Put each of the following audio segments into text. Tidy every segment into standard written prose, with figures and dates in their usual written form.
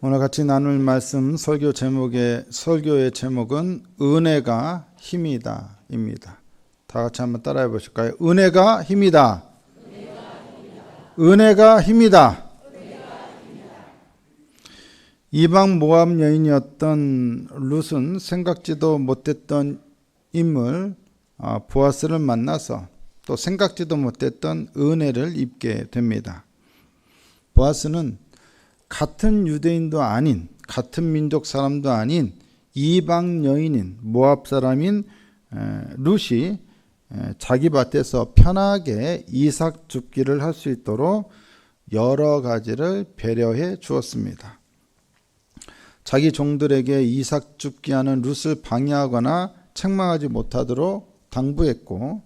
오늘 같이 나눌 말씀 설교의 제목은 은혜가 힘이다입니다. 다 같이 한번 따라해 보실까요? 은혜가 힘이다. 은혜가 힘이다. 이방 모압 여인이었던 룻은 생각지도 못했던 인물 보아스를 만나서 또 생각지도 못했던 은혜를 입게 됩니다. 보아스는 같은 유대인도 아닌, 같은 민족 사람도 아닌 이방 여인인 모압 사람인 룻이 자기 밭에서 편하게 이삭 줍기를 할 수 있도록 여러 가지를 배려해 주었습니다. 자기 종들에게 이삭 줍기하는 룻을 방해하거나 책망하지 못하도록 당부했고,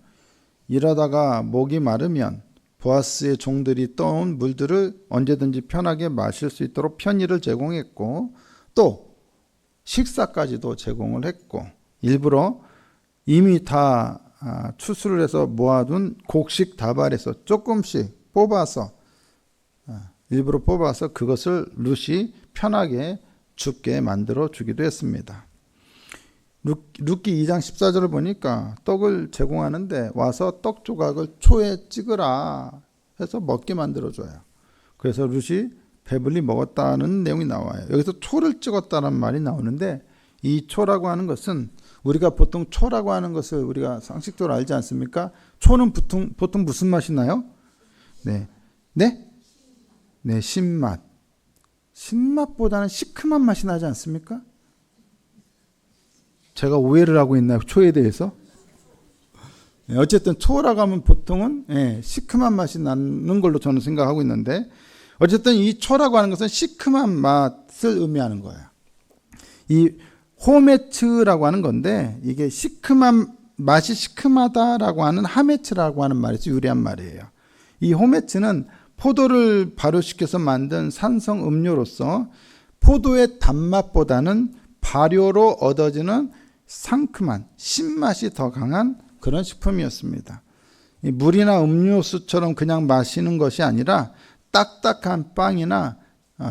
이러다가 목이 마르면 보아스의 종들이 떠온 물들을 언제든지 편하게 마실 수 있도록 편의를 제공했고, 또 식사까지도 제공을 했고, 일부러 이미 다 추수를 해서 모아둔 곡식 다발에서 조금씩 일부러 뽑아서 그것을 룻이 편하게 줍게 만들어 주기도 했습니다. 룻기 2장 14절을 보니까 떡을 제공하는데 와서 떡 조각을 초에 찍으라 해서 먹게 만들어줘요. 그래서 룻이 배불리 먹었다는 내용이 나와요. 여기서 초를 찍었다는 말이 나오는데, 이 초라고 하는 것은 우리가 보통 초라고 하는 것을 우리가 상식적으로 알지 않습니까? 초는 보통 무슨 맛이 나요? 네, 신맛. 신맛보다는 시큼한 맛이 나지 않습니까? 제가 오해를 하고 있나요? 초에 대해서? 어쨌든 초라고 하면 보통은 시큼한 맛이 나는 걸로 저는 생각하고 있는데, 어쨌든 이 초라고 하는 것은 시큼한 맛을 의미하는 거예요. 이 호메츠라고 하는 건데, 이게 맛이 시큼하다라고 하는 하메츠라고 하는 말에서 유래한 말이에요. 이 호메츠는 포도를 발효시켜서 만든 산성 음료로서 포도의 단맛보다는 발효로 얻어지는 상큼한 신맛이 더 강한 그런 식품이었습니다. 물이나 음료수처럼 그냥 마시는 것이 아니라 딱딱한 빵이나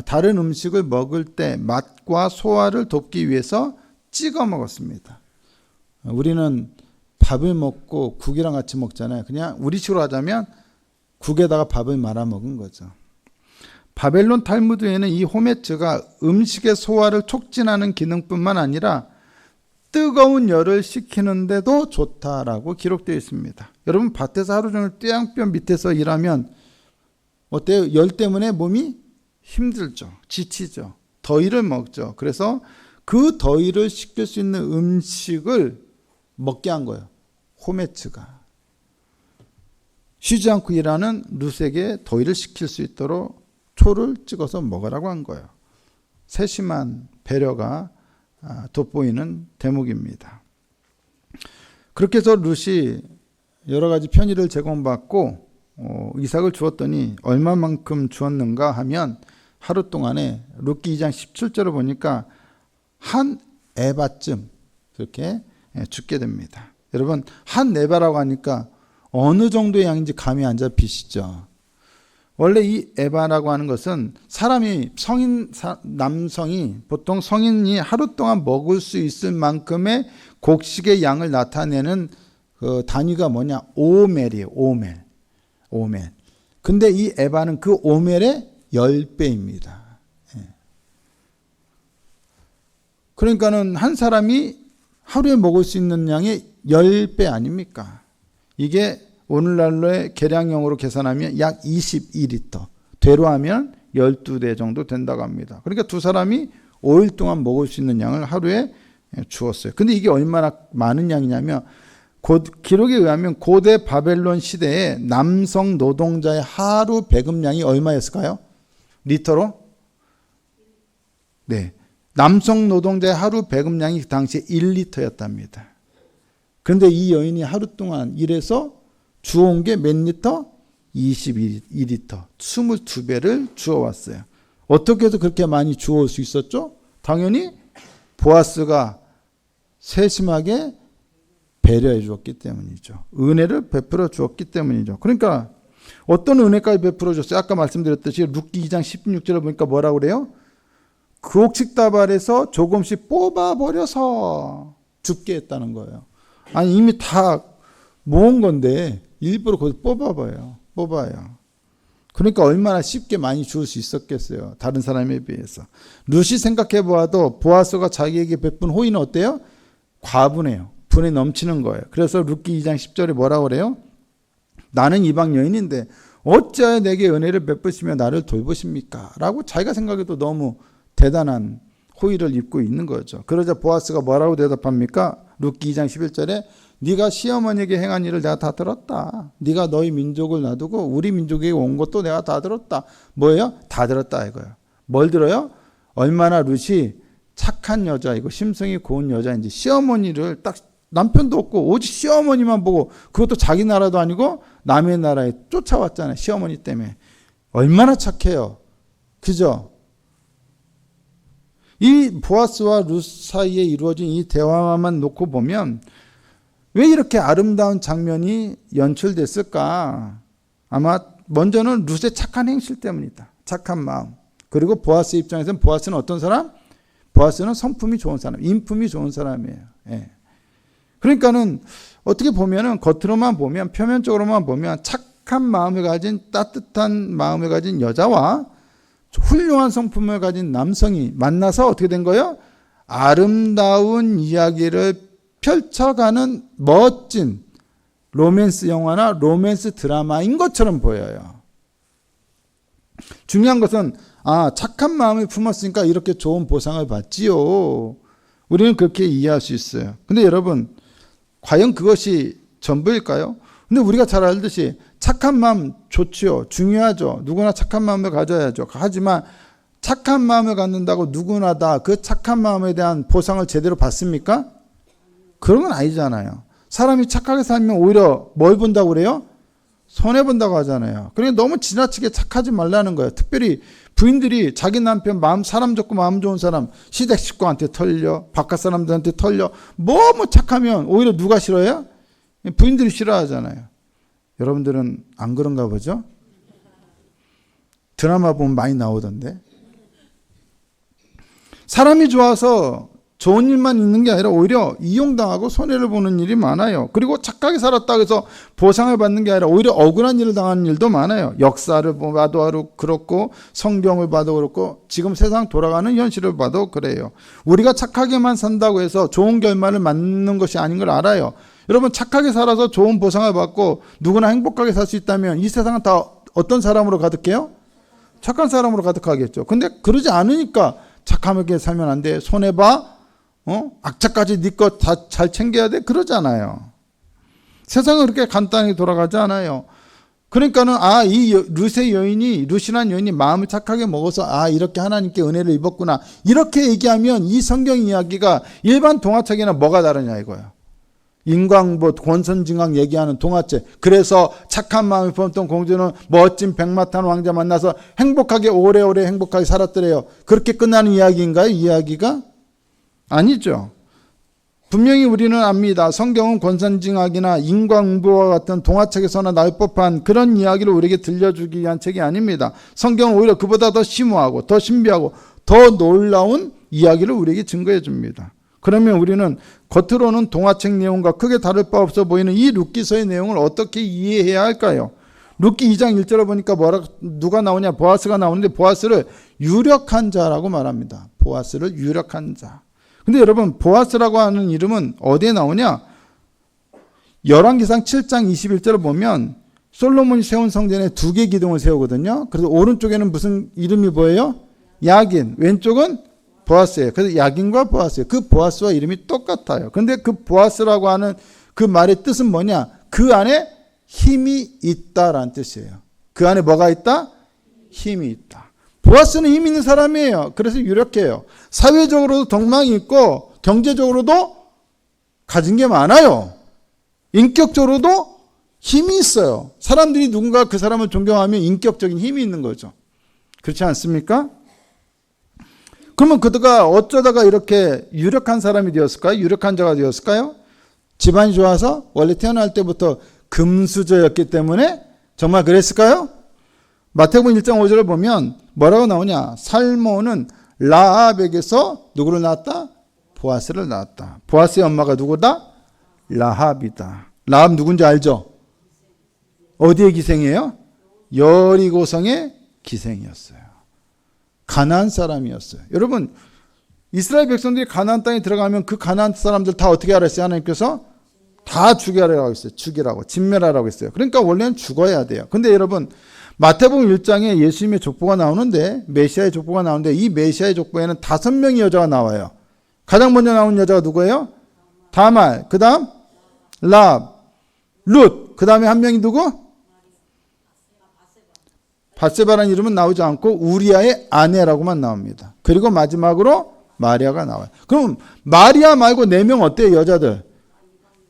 다른 음식을 먹을 때 맛과 소화를 돕기 위해서 찍어 먹었습니다. 우리는 밥을 먹고 국이랑 같이 먹잖아요. 그냥 우리식으로 하자면 국에다가 밥을 말아 먹은 거죠. 바벨론 탈무드에는 이 호메츠가 음식의 소화를 촉진하는 기능뿐만 아니라 뜨거운 열을 식히는데도 좋다라고 기록되어 있습니다. 여러분, 밭에서 하루 종일 떼양볕 밑에서 일하면 어때요? 열 때문에 몸이 힘들죠. 지치죠. 더위를 먹죠. 그래서 그 더위를 식힐 수 있는 음식을 먹게 한 거예요. 호메츠가. 쉬지 않고 일하는 룻에게 더위를 식힐 수 있도록 초를 찍어서 먹으라고 한 거예요. 세심한 배려가 돋보이는 대목입니다. 그렇게 해서 룻이 여러 가지 편의를 제공받고 이삭을 주었더니 얼마만큼 주었는가 하면, 하루 동안에 룻기 2장 17절을 보니까 한 에바쯤 그렇게 죽게 됩니다. 여러분, 한 에바라고 하니까 어느 정도의 양인지 감이 안 잡히시죠? 원래 이 에바라고 하는 것은 남성이 보통 성인이 하루 동안 먹을 수 있을 만큼의 곡식의 양을 나타내는 그 단위가 뭐냐? 오멜이에요. 오멜. 근데 이 에바는 그 오멜의 10배입니다. 그러니까는 한 사람이 하루에 먹을 수 있는 양의 10배 아닙니까? 이게 오늘날로의 계량형으로 계산하면 약 22리터, 되로 하면 12대 정도 된다고 합니다. 그러니까 두 사람이 5일 동안 먹을 수 있는 양을 하루에 주었어요. 근데 이게 얼마나 많은 양이냐면, 기록에 의하면 고대 바벨론 시대에 남성 노동자의 하루 배급량이 얼마였을까요? 리터로? 네. 남성 노동자의 하루 배급량이 그 당시에 1리터였답니다. 그런데 이 여인이 하루 동안 일해서 주워온 게 몇 리터? 22리터. 22배를 주워왔어요. 어떻게 해서 그렇게 많이 주워올 수 있었죠? 당연히 보아스가 세심하게 배려해 주었기 때문이죠. 은혜를 베풀어 주었기 때문이죠. 그러니까 어떤 은혜까지 베풀어 줬어요? 아까 말씀드렸듯이 룻기 2장 16절을 보니까 뭐라고 그래요? 그 옥식다발에서 조금씩 뽑아버려서 죽게 했다는 거예요. 아니 이미 다 모은 건데 일부러 거기서 뽑아요. 그러니까 얼마나 쉽게 많이 주울 수 있었겠어요. 다른 사람에 비해서. 룻이 생각해 보아도 보아스가 자기에게 베푼 호의는 어때요? 과분해요. 분에 넘치는 거예요. 그래서 룻기 2장 10절에 뭐라고 그래요? 나는 이방 여인인데 어찌하여 내게 은혜를 베푸시며 나를 돌보십니까? 라고 자기가 생각해도 너무 대단한 호의를 입고 있는 거죠. 그러자 보아스가 뭐라고 대답합니까? 룻기 2장 11절에 네가 시어머니에게 행한 일을 내가 다 들었다. 네가 너희 민족을 놔두고 우리 민족에게 온 것도 내가 다 들었다. 뭐예요? 다 들었다 이거예요. 뭘 들어요? 얼마나 룻이 착한 여자이고 심성이 고운 여자인지, 시어머니를 딱 남편도 없고 오직 시어머니만 보고, 그것도 자기 나라도 아니고 남의 나라에 쫓아왔잖아요. 시어머니 때문에. 얼마나 착해요. 그죠? 이 보아스와 룻 사이에 이루어진 이 대화만 놓고 보면 왜 이렇게 아름다운 장면이 연출됐을까? 아마 먼저는 룻의 착한 행실 때문이다. 착한 마음. 그리고 보아스 입장에서는 보아스는 어떤 사람? 보아스는 성품이 좋은 사람, 인품이 좋은 사람이에요. 예. 그러니까는 어떻게 보면은 겉으로만 보면, 표면적으로만 보면 착한 마음을 가진, 따뜻한 마음을 가진 여자와 훌륭한 성품을 가진 남성이 만나서 어떻게 된 거예요? 아름다운 이야기를 펼쳐가는 멋진 로맨스 영화나 로맨스 드라마인 것처럼 보여요. 중요한 것은 착한 마음을 품었으니까 이렇게 좋은 보상을 받지요. 우리는 그렇게 이해할 수 있어요. 근데 여러분, 과연 그것이 전부일까요? 근데 우리가 잘 알듯이 착한 마음 좋지요. 중요하죠. 누구나 착한 마음을 가져야죠. 하지만 착한 마음을 갖는다고 누구나 다 그 착한 마음에 대한 보상을 제대로 받습니까? 그런 건 아니잖아요. 사람이 착하게 살면 오히려 뭘 본다고 그래요? 손해본다고 하잖아요. 그러니까 너무 지나치게 착하지 말라는 거예요. 특별히 부인들이 자기 남편 사람 좋고 마음 좋은 사람 시댁 식구한테 털려, 바깥 사람들한테 털려, 너무 착하면 오히려 누가 싫어해요? 부인들이 싫어하잖아요. 여러분들은 안 그런가 보죠? 드라마 보면 많이 나오던데. 사람이 좋아서 좋은 일만 있는 게 아니라 오히려 이용당하고 손해를 보는 일이 많아요. 그리고 착하게 살았다고 해서 보상을 받는 게 아니라 오히려 억울한 일을 당하는 일도 많아요. 역사를 봐도 그렇고 성경을 봐도 그렇고 지금 세상 돌아가는 현실을 봐도 그래요. 우리가 착하게만 산다고 해서 좋은 결말을 맞는 것이 아닌 걸 알아요. 여러분, 착하게 살아서 좋은 보상을 받고 누구나 행복하게 살 수 있다면 이 세상은 다 어떤 사람으로 가득해요? 착한 사람으로 가득하겠죠. 근데 그러지 않으니까 착하게 살면 안 돼. 손해봐. 악착까지 네 것 다 잘 챙겨야 돼. 그러잖아요. 세상은 그렇게 간단히 돌아가지 않아요. 그러니까는 이 룻이란 여인이 마음을 착하게 먹어서 이렇게 하나님께 은혜를 입었구나. 이렇게 얘기하면 이 성경 이야기가 일반 동화책이나 뭐가 다르냐 이거예요. 인광보 권선징악 얘기하는 동화책. 그래서 착한 마음을 품었던 공주는 멋진 백마탄 왕자 만나서 행복하게 오래오래 행복하게 살았더래요. 그렇게 끝나는 이야기인가요? 이 이야기가? 아니죠. 분명히 우리는 압니다. 성경은 권선징악이나 인광보와 같은 동화책에서나 나올 법한 그런 이야기를 우리에게 들려주기 위한 책이 아닙니다. 성경은 오히려 그보다 더 심오하고 더 신비하고 더 놀라운 이야기를 우리에게 증거해 줍니다. 그러면 우리는 겉으로는 동화책 내용과 크게 다를 바 없어 보이는 이 룻기서의 내용을 어떻게 이해해야 할까요? 룻기 2장 1절을 보니까 누가 나오냐? 보아스가 나오는데 보아스를 유력한 자라고 말합니다. 보아스를 유력한 자. 근데 여러분, 보아스라고 하는 이름은 어디에 나오냐? 열왕기상 7장 21절을 보면 솔로몬이 세운 성전에 2개 기둥을 세우거든요. 그래서 오른쪽에는 무슨 이름이 보여요? 야긴. 왼쪽은 보아스예요. 그래서 야긴과 보아스예요. 그 보아스와 이름이 똑같아요. 그런데 그 보아스라고 하는 그 말의 뜻은 뭐냐? 그 안에 힘이 있다라는 뜻이에요. 그 안에 뭐가 있다? 힘이 있다. 보아스는 힘 있는 사람이에요. 그래서 유력해요. 사회적으로도 덕망이 있고 경제적으로도 가진 게 많아요. 인격적으로도 힘이 있어요. 사람들이 누군가 그 사람을 존경하면 인격적인 힘이 있는 거죠. 그렇지 않습니까? 그러면 그가 어쩌다가 이렇게 유력한 사람이 되었을까요? 유력한 자가 되었을까요? 집안이 좋아서 원래 태어날 때부터 금수저였기 때문에 정말 그랬을까요? 마태복음 1장 5절을 보면 뭐라고 나오냐? 살모는 라합에게서 누구를 낳았다? 보아스를 낳았다. 보아스의 엄마가 누구다? 라합이다. 라합 누군지 알죠? 어디의 기생이에요? 여리고성의 기생이었어요. 가나안 사람이었어요. 여러분, 이스라엘 백성들이 가나안 땅에 들어가면 그 가나안 사람들 다 어떻게 하라 했어요? 하나님께서 다 죽여라고 했어요. 죽이라고, 진멸하라고 했어요. 그러니까 원래는 죽어야 돼요. 근데 여러분, 마태복음 1장에 예수님의 족보가 나오는데, 메시아의 족보가 나오는데, 이 메시아의 족보에는 5명의 여자가 나와요. 가장 먼저 나온 여자가 누구예요? 다말, 그 다음 라합, 룻, 그 다음에 한 명이 누구? 바세바라는 이름은 나오지 않고 우리아의 아내라고만 나옵니다. 그리고 마지막으로 마리아가 나와요. 그럼 마리아 말고 4명 어때요? 여자들.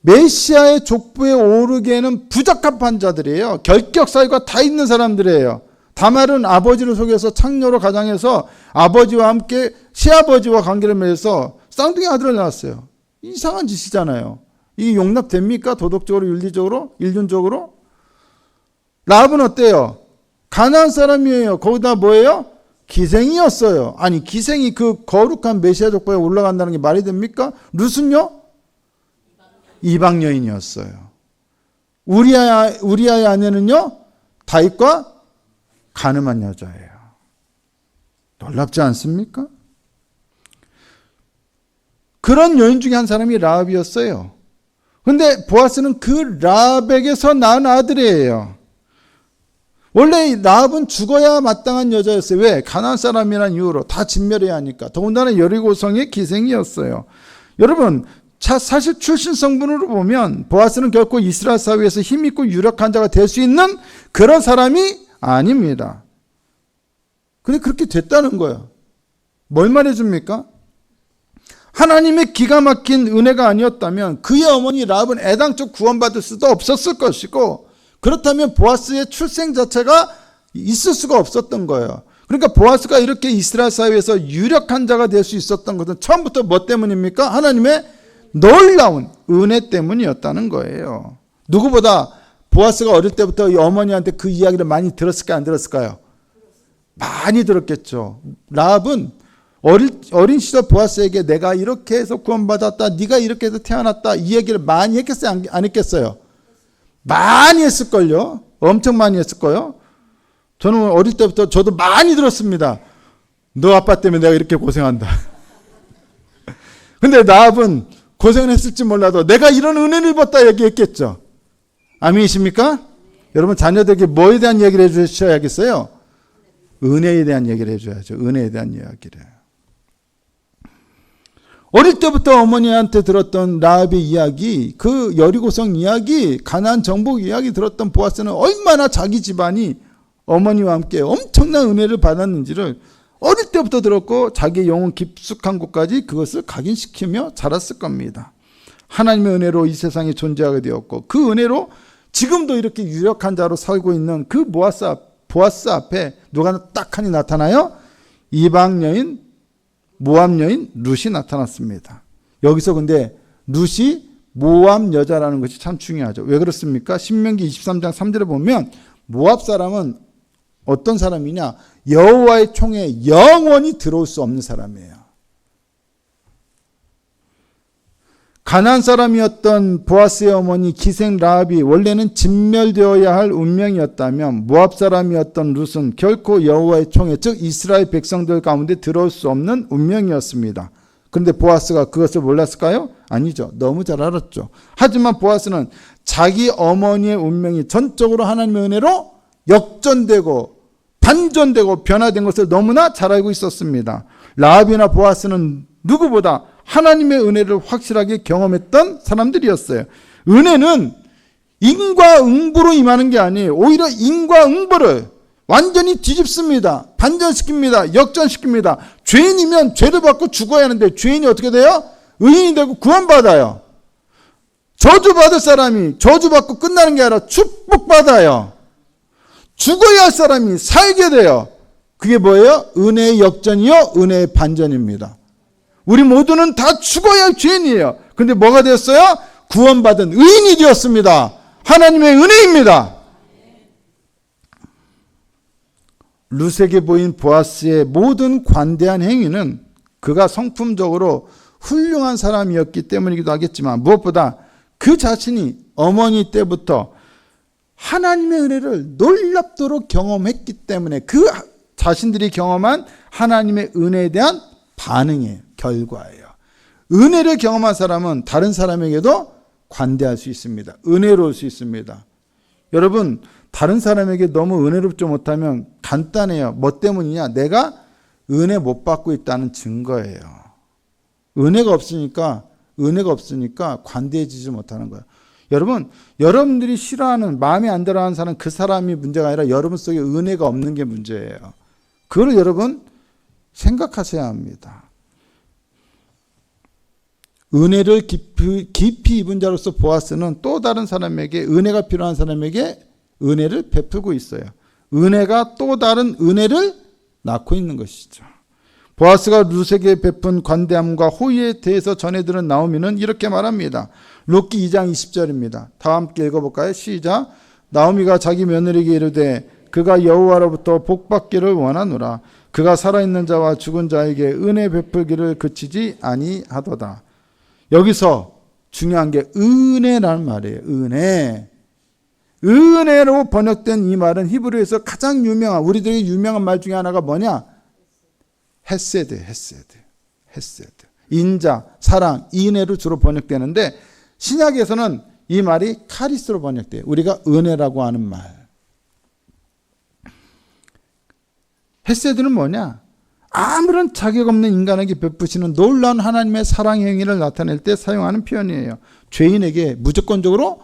메시아의 족보에 오르기에는 부적합한 자들이에요. 결격 사유가 다 있는 사람들이에요. 다말은 아버지를 속여서 창녀로 가장해서 아버지와 함께 시아버지와 관계를 맺어서 쌍둥이 아들을 낳았어요. 이상한 짓이잖아요. 이게 용납됩니까? 도덕적으로, 윤리적으로, 인륜적으로? 라합은 어때요? 가나안 사람이에요. 거기다 뭐예요? 기생이었어요. 아니, 기생이 그 거룩한 메시아 족보에 올라간다는 게 말이 됩니까? 룻은요? 이방 여인이었어요. 우리아의 아내는요? 다윗과 가늠한 여자예요. 놀랍지 않습니까? 그런 여인 중에 한 사람이 라합이었어요. 근데 보아스는 그 라합에게서 낳은 아들이에요. 원래 라합은 죽어야 마땅한 여자였어요. 왜? 가나안 사람이라는 이유로 다 진멸해야 하니까. 더군다나 여리고성의 기생이었어요. 여러분, 사실 출신 성분으로 보면 보아스는 결코 이스라엘 사회에서 힘있고 유력한 자가 될 수 있는 그런 사람이 아닙니다. 근데 그렇게 됐다는 거예요. 뭘 말해줍니까? 하나님의 기가 막힌 은혜가 아니었다면 그의 어머니 라합은 애당초 구원받을 수도 없었을 것이고, 그렇다면 보아스의 출생 자체가 있을 수가 없었던 거예요. 그러니까 보아스가 이렇게 이스라엘 사회에서 유력한 자가 될 수 있었던 것은 처음부터 뭐 때문입니까? 하나님의 놀라운 은혜 때문이었다는 거예요. 누구보다 보아스가 어릴 때부터 이 어머니한테 그 이야기를 많이 들었을까요? 안 들었을까요? 많이 들었겠죠. 라합은 어린 시절 보아스에게 내가 이렇게 해서 구원받았다, 네가 이렇게 해서 태어났다, 이 얘기를 많이 했겠어요? 안 했겠어요? 많이 했을걸요. 엄청 많이 했을거예요. 저는 어릴 때부터 저도 많이 들었습니다. 너 아빠 때문에 내가 이렇게 고생한다. 근데 라합은 고생을 했을지 몰라도 내가 이런 은혜를 입었다 얘기했겠죠. 아멘이십니까? 여러분, 자녀들에게 뭐에 대한 얘기를 해주셔야겠어요? 은혜에 대한 얘기를 해줘야죠. 은혜에 대한 이야기를. 어릴 때부터 어머니한테 들었던 라합의 이야기, 그 여리고성 이야기, 가나안 정복 이야기 들었던 보아스는 얼마나 자기 집안이 어머니와 함께 엄청난 은혜를 받았는지를 어릴 때부터 들었고 자기의 영혼 깊숙한 곳까지 그것을 각인시키며 자랐을 겁니다. 하나님의 은혜로 이 세상에 존재하게 되었고, 그 은혜로 지금도 이렇게 유력한 자로 살고 있는 그 보아스 앞에 누가 딱하니 나타나요? 이방 여인, 모압 여인 룻이 나타났습니다. 여기서 근데 룻이 모압 여자라는 것이 참 중요하죠. 왜 그렇습니까? 신명기 23장 3절에 보면 모압 사람은 어떤 사람이냐? 여호와의 총에 영원히 들어올 수 없는 사람이에요. 가나안 사람이었던 보아스의 어머니 기생 라합이 원래는 진멸되어야 할 운명이었다면, 모압 사람이었던 룻은 결코 여호와의 총에, 즉 이스라엘 백성들 가운데 들어올 수 없는 운명이었습니다. 그런데 보아스가 그것을 몰랐을까요? 아니죠. 너무 잘 알았죠. 하지만 보아스는 자기 어머니의 운명이 전적으로 하나님의 은혜로 역전되고 반전되고 변화된 것을 너무나 잘 알고 있었습니다. 라합이나 보아스는 누구보다 하나님의 은혜를 확실하게 경험했던 사람들이었어요. 은혜는 인과응보로 임하는 게 아니에요. 오히려 인과응보를 완전히 뒤집습니다. 반전시킵니다. 역전시킵니다. 죄인이면 죄를 받고 죽어야 하는데 죄인이 어떻게 돼요? 의인이 되고 구원받아요. 저주받을 사람이 저주받고 끝나는 게 아니라 축복받아요. 죽어야 할 사람이 살게 돼요. 그게 뭐예요? 은혜의 역전이요, 은혜의 반전입니다. 우리 모두는 다 죽어야 할 죄인이에요. 근데 뭐가 되었어요? 구원받은 의인이 되었습니다. 하나님의 은혜입니다. 룻에게 보인 보아스의 모든 관대한 행위는 그가 성품적으로 훌륭한 사람이었기 때문이기도 하겠지만 무엇보다 그 자신이 어머니 때부터 하나님의 은혜를 놀랍도록 경험했기 때문에 그 자신들이 경험한 하나님의 은혜에 대한 반응이에요. 결과예요. 은혜를 경험한 사람은 다른 사람에게도 관대할 수 있습니다. 은혜로울 수 있습니다. 여러분, 다른 사람에게 너무 은혜롭지 못하면 간단해요. 뭐 때문이냐? 내가 은혜 못 받고 있다는 증거예요. 은혜가 없으니까 관대해지지 못하는 거예요. 여러분, 여러분들이 싫어하는, 마음에 안 들어하는 사람, 그 사람이 문제가 아니라 여러분 속에 은혜가 없는 게 문제예요. 그걸 여러분 생각하셔야 합니다. 은혜를 깊이 입은 자로서 보아스는 또 다른 사람에게, 은혜가 필요한 사람에게 은혜를 베풀고 있어요. 은혜가 또 다른 은혜를 낳고 있는 것이죠. 보아스가 룻에게 베푼 관대함과 호의에 대해서 전해들은 나오미는 이렇게 말합니다. 룻기 2장 20절입니다. 다 함께 읽어볼까요? 시작. 나오미가 자기 며느리에게 이르되 그가 여호와로부터 복받기를 원하노라. 그가 살아있는 자와 죽은 자에게 은혜 베풀기를 그치지 아니하도다. 여기서 중요한 게 은혜라는 말이에요. 은혜. 은혜로 번역된 이 말은 히브리어에서 가장 유명한, 우리들에게 유명한 말 중에 하나가 뭐냐? 헤세드. 인자, 사랑, 인애로 주로 번역되는데 신약에서는 이 말이 카리스로 번역돼요. 우리가 은혜라고 하는 말. 헤세드는 뭐냐? 아무런 자격 없는 인간에게 베푸시는 놀라운 하나님의 사랑의 행위를 나타낼 때 사용하는 표현이에요. 죄인에게 무조건적으로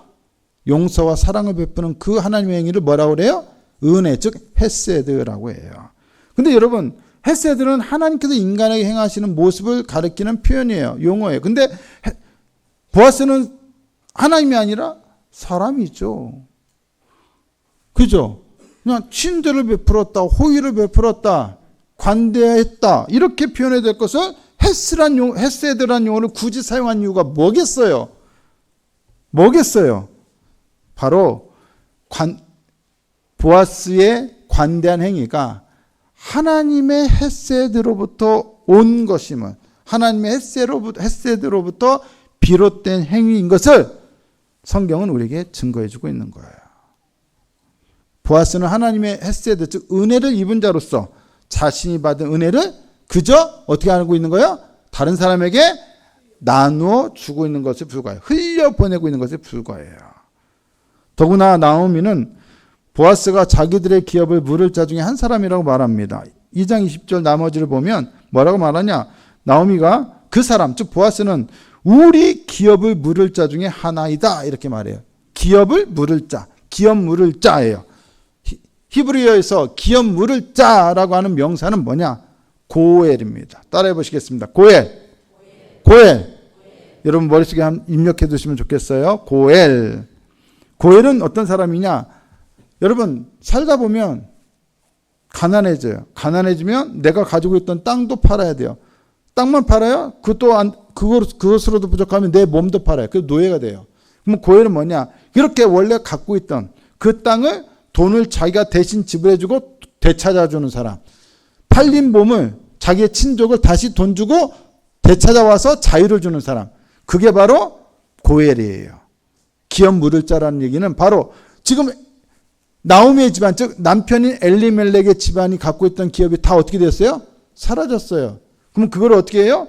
용서와 사랑을 베푸는 그 하나님의 행위를 뭐라고 그래요? 은혜, 즉 헤세드라고 해요. 근데 여러분, 헤세드는 하나님께서 인간에게 행하시는 모습을 가리키는 표현이에요. 용어예요. 근데 보아스는 하나님이 아니라 사람이죠. 그죠? 그냥 친절을 베풀었다, 호의를 베풀었다, 관대했다, 이렇게 표현해야 될 것을 헤세드란 용어를 굳이 사용한 이유가 뭐겠어요? 바로 보아스의 관대한 행위가 하나님의 헤세드로부터 온 것임을, 하나님의 헤세드로부터 비롯된 행위인 것을 성경은 우리에게 증거해 주고 있는 거예요. 보아스는 하나님의 헤세드, 즉 은혜를 입은 자로서 자신이 받은 은혜를 그저 어떻게 하고 있는 거예요? 다른 사람에게 나누어 주고 있는 것에 불과해요. 흘려보내고 있는 것에 불과해요. 더구나 나오미는 보아스가 자기들의 기업을 물을 자 중에 한 사람이라고 말합니다. 2장 20절 나머지를 보면 뭐라고 말하냐? 나오미가 그 사람, 즉 보아스는 우리 기업을 물을 자 중에 하나이다, 이렇게 말해요. 기업을 물을 자, 기업 물을 자예요. 히브리어에서 기업 물을 자라고 하는 명사는 뭐냐? 고엘입니다. 따라해 보시겠습니다. 고엘. 여러분 머릿속에 입력해 두시면 좋겠어요. 고엘은 어떤 사람이냐? 여러분 살다 보면 가난해져요. 가난해지면 내가 가지고 있던 땅도 팔아야 돼요. 땅만 팔아요? 그것으로도 부족하면 내 몸도 팔아요. 그래서 노예가 돼요. 그럼 고엘은 뭐냐? 이렇게 원래 갖고 있던 그 땅을, 돈을 자기가 대신 지불해주고 되찾아주는 사람. 팔린 몸을, 자기의 친족을 다시 돈 주고 되찾아와서 자유를 주는 사람. 그게 바로 고엘이에요. 기업 물을 자라는 얘기는 바로 지금 나오미의 집안, 즉 남편인 엘리멜렉의 집안이 갖고 있던 기업이 다 어떻게 됐어요? 사라졌어요. 그럼 그걸 어떻게 해요?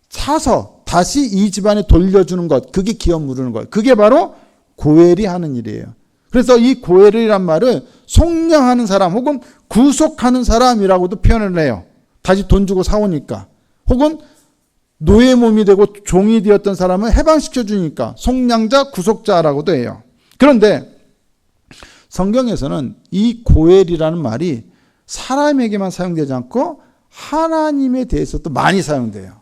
사서 다시 이 집안에 돌려주는 것, 그게 기업 물르는 것. 그게 바로 고엘이 하는 일이에요. 그래서 이 고엘이란 말을 속량하는 사람 혹은 구속하는 사람이라고도 표현을 해요. 다시 돈 주고 사오니까. 혹은 노예 몸이 되고 종이 되었던 사람을 해방시켜 주니까 속량자, 구속자라고도 해요. 그런데 성경에서는 이 고엘이라는 말이 사람에게만 사용되지 않고 하나님에 대해서도 많이 사용돼요.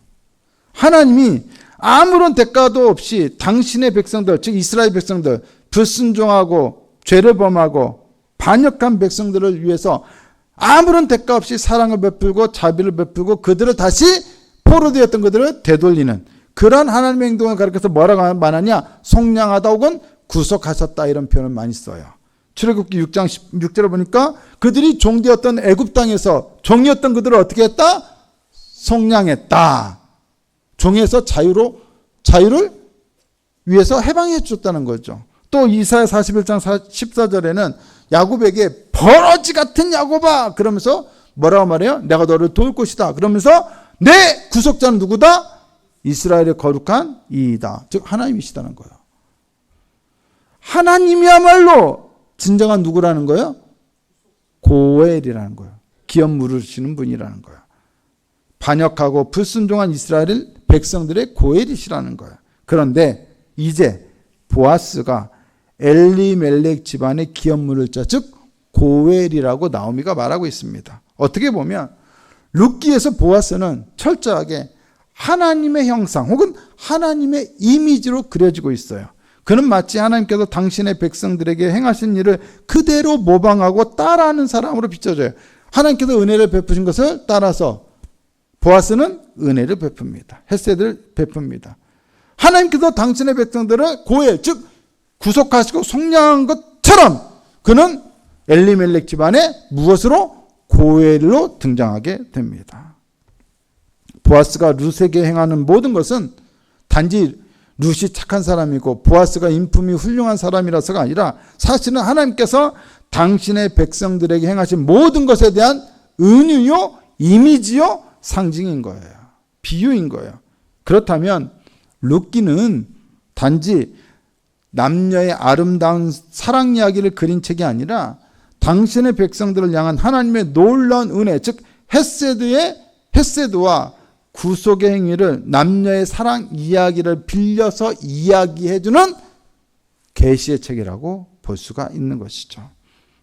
하나님이 아무런 대가도 없이 당신의 백성들, 즉 이스라엘 백성들, 불순종하고 죄를 범하고 반역한 백성들을 위해서 아무런 대가 없이 사랑을 베풀고 자비를 베풀고 그들을 다시 포로되었던 그들을 되돌리는 그런 하나님의 행동을 가리켜서 뭐라고 말하냐? 속량하다 혹은 구속하셨다, 이런 표현을 많이 써요. 출애굽기 6장 16절에 보니까 그들이 종되었던 애굽 땅에서 종이었던 그들을 어떻게 했다? 속량했다. 종에서 자유를 위해서 해방해 주셨다는 거죠. 또 이사야 41장 14절에는 야곱에게 버러지 같은 야곱아 그러면서 뭐라고 말해요? 내가 너를 도울 것이다. 그러면서 내 구속자는 누구다? 이스라엘의 거룩한 이이다. 즉 하나님이시다는 거예요. 하나님이야말로 진정한 누구라는 거예요? 고엘이라는 거예요. 기업 물으시는 분이라는 거예요. 반역하고 불순종한 이스라엘 백성들의 고엘이시라는 거예요. 그런데 이제 보아스가 엘리멜렉 집안의 기업 물을 자, 즉 고엘이라고 나오미가 말하고 있습니다. 어떻게 보면 룻기에서 보아스는 철저하게 하나님의 형상 혹은 하나님의 이미지로 그려지고 있어요. 그는 마치 하나님께서 당신의 백성들에게 행하신 일을 그대로 모방하고 따라하는 사람으로 비춰져요. 하나님께서 은혜를 베푸신 것을 따라서 보아스는 은혜를 베풉니다. 헤세드를 베풉니다. 하나님께서 당신의 백성들을 고엘, 즉 구속하시고 속량한 것처럼 그는 엘리멜렉 집안에 무엇으로? 고엘로 등장하게 됩니다. 보아스가 룻에게 행하는 모든 것은 단지 룻이 착한 사람이고 보아스가 인품이 훌륭한 사람이라서가 아니라 사실은 하나님께서 당신의 백성들에게 행하신 모든 것에 대한 은유요, 이미지요, 상징인 거예요. 비유인 거예요. 그렇다면 룻기는 단지 남녀의 아름다운 사랑 이야기를 그린 책이 아니라 당신의 백성들을 향한 하나님의 놀라운 은혜, 즉 헤세드와 구속의 행위를 남녀의 사랑 이야기를 빌려서 이야기해주는 계시의 책이라고 볼 수가 있는 것이죠.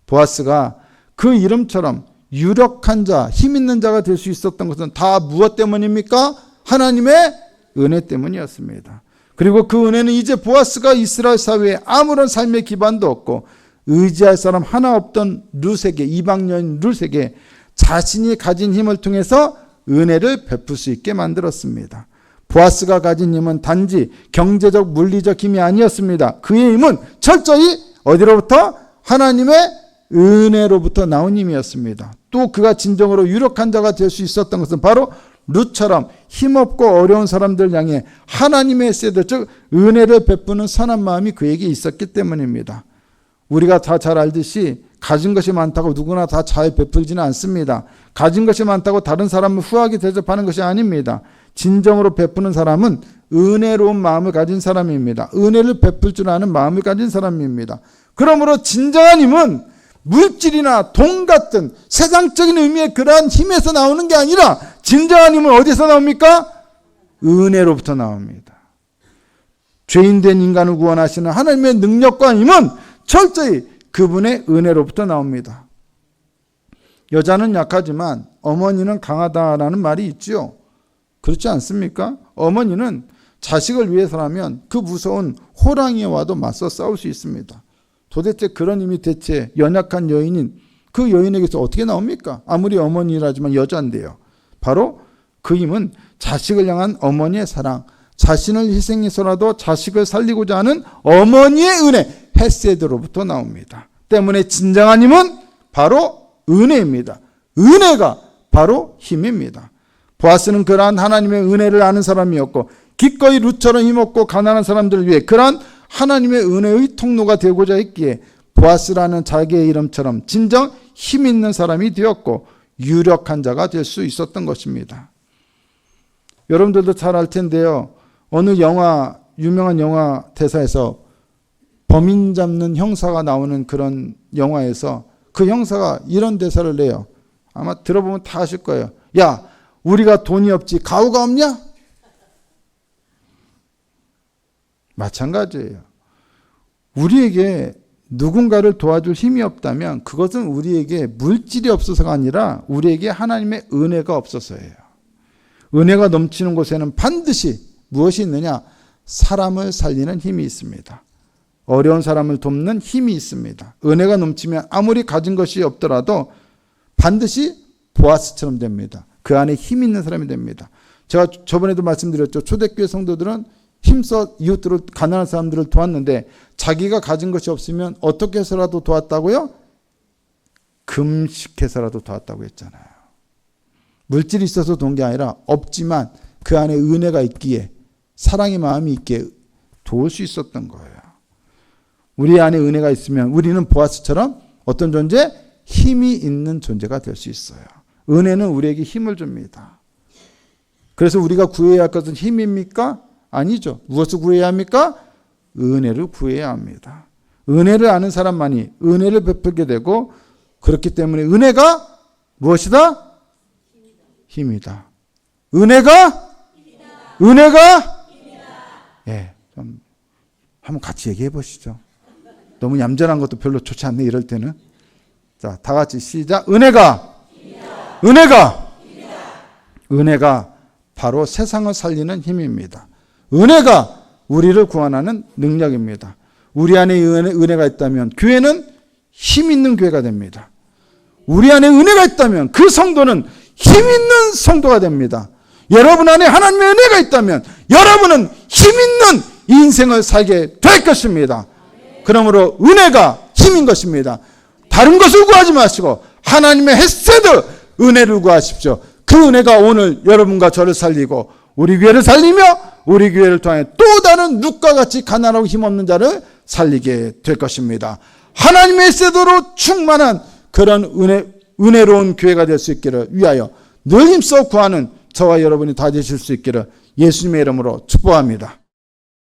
보아스가 그 이름처럼 유력한 자, 힘 있는 자가 될 수 있었던 것은 다 무엇 때문입니까? 하나님의 은혜 때문이었습니다. 그리고 그 은혜는 이제 보아스가 이스라엘 사회에 아무런 삶의 기반도 없고 의지할 사람 하나 없던 룻에게, 이방 여인 룻에게 자신이 가진 힘을 통해서 은혜를 베풀 수 있게 만들었습니다. 보아스가 가진 힘은 단지 경제적, 물리적 힘이 아니었습니다. 그의 힘은 철저히 어디로부터? 하나님의 은혜로부터 나온 힘이었습니다. 또 그가 진정으로 유력한 자가 될 수 있었던 것은 바로 룻처럼 힘없고 어려운 사람들 향해 하나님의 세대, 즉 은혜를 베푸는 선한 마음이 그에게 있었기 때문입니다. 우리가 다 잘 알듯이 가진 것이 많다고 누구나 다 잘 베풀지는 않습니다. 가진 것이 많다고 다른 사람을 후하게 대접하는 것이 아닙니다. 진정으로 베푸는 사람은 은혜로운 마음을 가진 사람입니다. 은혜를 베풀 줄 아는 마음을 가진 사람입니다. 그러므로 진정한 힘은 물질이나 돈 같은 세상적인 의미의 그러한 힘에서 나오는 게 아니라 진정한 힘은 어디서 나옵니까? 은혜로부터 나옵니다. 죄인된 인간을 구원하시는 하나님의 능력과 힘은 철저히 그분의 은혜로부터 나옵니다. 여자는 약하지만 어머니는 강하다라는 말이 있지요. 그렇지 않습니까? 어머니는 자식을 위해서라면 그 무서운 호랑이와도 맞서 싸울 수 있습니다. 도대체 그런 힘이 대체 연약한 여인인 그 여인에게서 어떻게 나옵니까? 아무리 어머니라지만 여자인데요. 바로 그 힘은 자식을 향한 어머니의 사랑, 자신을 희생해서라도 자식을 살리고자 하는 어머니의 은혜, 헤세드로부터 나옵니다. 때문에 진정한 힘은 바로 은혜입니다. 은혜가 바로 힘입니다. 보아스는 그러한 하나님의 은혜를 아는 사람이었고 기꺼이 룻처럼 힘없고 가난한 사람들을 위해 그러한 하나님의 은혜의 통로가 되고자 했기에 보아스라는 자기의 이름처럼 진정 힘 있는 사람이 되었고 유력한 자가 될 수 있었던 것입니다. 여러분들도 잘 알 텐데요. 어느 영화, 유명한 영화 대사에서 범인 잡는 형사가 나오는 그런 영화에서 그 형사가 이런 대사를 내요. 아마 들어보면 다 아실 거예요. 야, 우리가 돈이 없지 가오가 없냐? 마찬가지예요. 우리에게 누군가를 도와줄 힘이 없다면 그것은 우리에게 물질이 없어서가 아니라 우리에게 하나님의 은혜가 없어서예요. 은혜가 넘치는 곳에는 반드시 무엇이 있느냐? 사람을 살리는 힘이 있습니다. 어려운 사람을 돕는 힘이 있습니다. 은혜가 넘치면 아무리 가진 것이 없더라도 반드시 보아스처럼 됩니다. 그 안에 힘 있는 사람이 됩니다. 제가 저번에도 말씀드렸죠. 초대교회 성도들은 힘써 이웃들을, 가난한 사람들을 도왔는데 자기가 가진 것이 없으면 어떻게 해서라도 도왔다고요? 금식해서라도 도왔다고 했잖아요. 물질이 있어서 도운 게 아니라 없지만 그 안에 은혜가 있기에, 사랑의 마음이 있기에 도울 수 있었던 거예요. 우리 안에 은혜가 있으면 우리는 보아스처럼 어떤 존재? 힘이 있는 존재가 될 수 있어요. 은혜는 우리에게 힘을 줍니다. 그래서 우리가 구해야 할 것은 힘입니까? 아니죠. 무엇을 구해야 합니까? 은혜를 구해야 합니다. 은혜를 아는 사람만이 은혜를 베풀게 되고, 그렇기 때문에 은혜가 무엇이다? 힘이다. 은혜가? 은혜가? 예, 좀 한번 같이 얘기해 보시죠. 너무 얌전한 것도 별로 좋지 않네, 이럴 때는. 자, 다 같이 시작. 은혜가? 은혜가? 은혜가 바로 세상을 살리는 힘입니다. 은혜가 우리를 구원하는 능력입니다. 우리 안에 은혜가 있다면 교회는 힘 있는 교회가 됩니다. 우리 안에 은혜가 있다면 그 성도는 힘 있는 성도가 됩니다. 여러분 안에 하나님의 은혜가 있다면 여러분은 힘 있는 인생을 살게 될 것입니다. 그러므로 은혜가 힘인 것입니다. 다른 것을 구하지 마시고 하나님의 헤세드 은혜를 구하십시오. 그 은혜가 오늘 여러분과 저를 살리고 우리 교회를 살리며 우리 교회를 통해 또 다른 룻과 같이 가난하고 힘없는 자를 살리게 될 것입니다. 하나님의 헤세드로 충만한 그런 은혜로운 교회가 될 수 있기를 위하여 늘 힘써 구하는 저와 여러분이 다 되실 수 있기를 예수님의 이름으로 축복합니다.